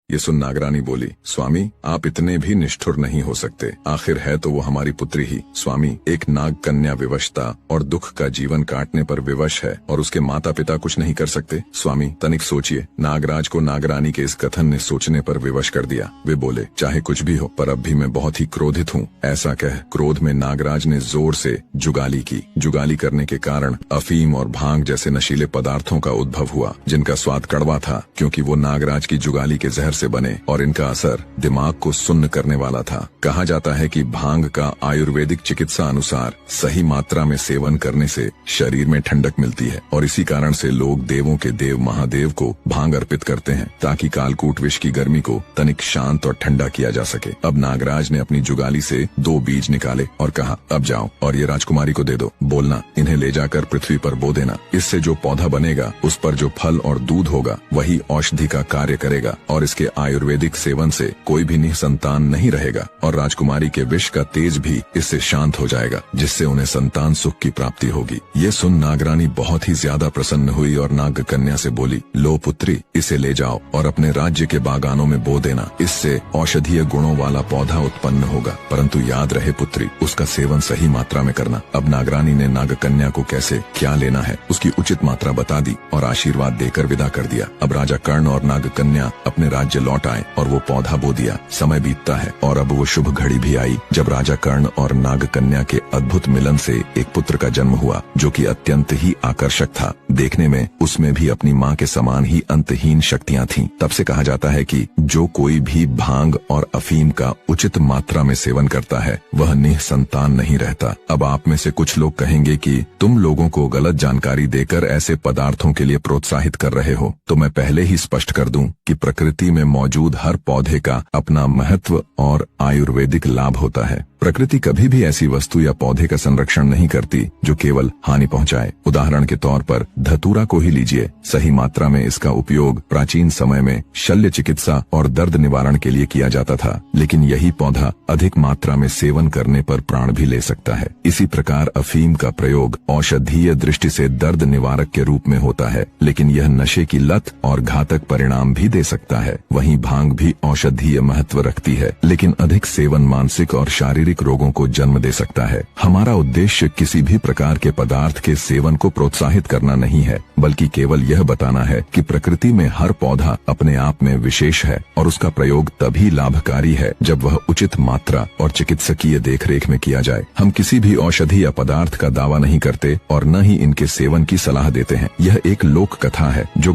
ये सुन नागरानी बोली, स्वामी आप इतने भी निष्ठुर नहीं हो सकते। आखिर है तो वो हमारी पुत्री ही। स्वामी, एक नाग कन्या विवशता और दुख का जीवन काटने पर विवश है और उसके माता पिता कुछ नहीं कर सकते। स्वामी तनिक सोचिए। नागराज को नागरानी के इस कथन ने सोचने पर विवश कर दिया। वे बोले, चाहे कुछ भी हो, पर अब भी मैं बहुत ही क्रोधित हूँ। ऐसा कह क्रोध में नागराज ने जोर से जुगाली की। जुगाली करने के कारण अफीम और भांग जैसे नशीले पदार्थों का उद्भव हुआ, जिनका स्वाद कड़वा था क्योंकि वो नागराज की जुगाली के जहर से बने और इनका असर दिमाग को सुन्न करने वाला था। कहा जाता है कि भांग का आयुर्वेदिक चिकित्सा अनुसार सही मात्रा में सेवन करने से शरीर में ठंडक मिलती है और इसी कारण से लोग देवों के देव महादेव को भांग अर्पित करते हैं ताकि कालकूट विष की गर्मी को तनिक शांत और ठंडा किया जा सके। अब नागराज ने अपनी जुगाली से 2 बीज निकाले और कहा, अब जाओ और ये राजकुमारी को दे दो। बोलना, इन्हें ले जाकर पृथ्वी पर बो देना। इससे जो पौधा बनेगा उस पर जो फल और दूध होगा वही औषधि का कार्य करेगा और इसके आयुर्वेदिक सेवन से कोई भी निसंतान नहीं रहेगा और राजकुमारी के विष का तेज भी इससे शांत हो जाएगा, जिससे उन्हें संतान सुख की प्राप्ति होगी। ये सुन नागरानी बहुत ही ज्यादा प्रसन्न हुई और नाग कन्या से बोली, लो पुत्री, इसे ले जाओ और अपने राज्य के बागानों में बो देना। इससे औषधीय गुणों वाला पौधा उत्पन्न होगा, परंतु याद रहे पुत्री, उसका सेवन सही मात्रा में करना। अब नागरानी ने नाग कन्या को कैसे क्या लेना है उसकी उचित मात्रा बता दी और आशीर्वाद देकर विदा कर दिया। अब राजा कर्ण और नाग कन्या अपने राज्य लौट आए और वो पौधा बो दिया। समय बीतता है और अब वो शुभ घड़ी भी आई जब राजा कर्ण और नाग कन्या के अद्भुत मिलन से एक पुत्र का जन्म हुआ, जो कि अत्यंत ही आकर्षक था। देखने में उसमें भी अपनी माँ के समान ही अंतहीन शक्तियाँ थीं। तब से कहा जाता है कि जो कोई भी भांग और अफीम का उचित मात्रा में सेवन करता है वह निसंतान नहीं रहता। अब आप में से कुछ लोग कहेंगे कि तुम लोगों को गलत जानकारी देकर ऐसे पदार्थों के लिए प्रोत्साहित कर रहे हो, तो मैं पहले ही स्पष्ट कर दूं कि प्रकृति में मौजूद हर पौधे का अपना महत्व और आयुर्वेदिक लाभ होता है। प्रकृति कभी भी ऐसी वस्तु या पौधे का संरक्षण नहीं करती जो केवल हानि पहुंचाए। उदाहरण के तौर पर धतूरा को ही लीजिए। सही मात्रा में इसका उपयोग प्राचीन समय में शल्य चिकित्सा और दर्द निवारण के लिए किया जाता था, लेकिन यही पौधा अधिक मात्रा में सेवन करने पर प्राण भी ले सकता है। इसी प्रकार अफीम का प्रयोग औषधीय दृष्टि से दर्द निवारक के रूप में होता है, लेकिन यह नशे की लत और घातक परिणाम भी दे सकता है। वहीं भांग भी औषधीय महत्व रखती है, लेकिन अधिक सेवन मानसिक और शारीरिक रोगों को जन्म दे सकता है। हमारा उद्देश्य किसी भी प्रकार के पदार्थ के सेवन को प्रोत्साहित करना नहीं है, बल्कि केवल यह बताना है कि प्रकृति में हर पौधा अपने आप में विशेष है और उसका प्रयोग तभी लाभकारी है जब वह उचित मात्रा और चिकित्सकीय देखरेख में किया जाए। हम किसी भी औषधि या पदार्थ का दावा नहीं करते और न ही इनके सेवन की सलाह देते हैं। यह एक लोक कथा है जो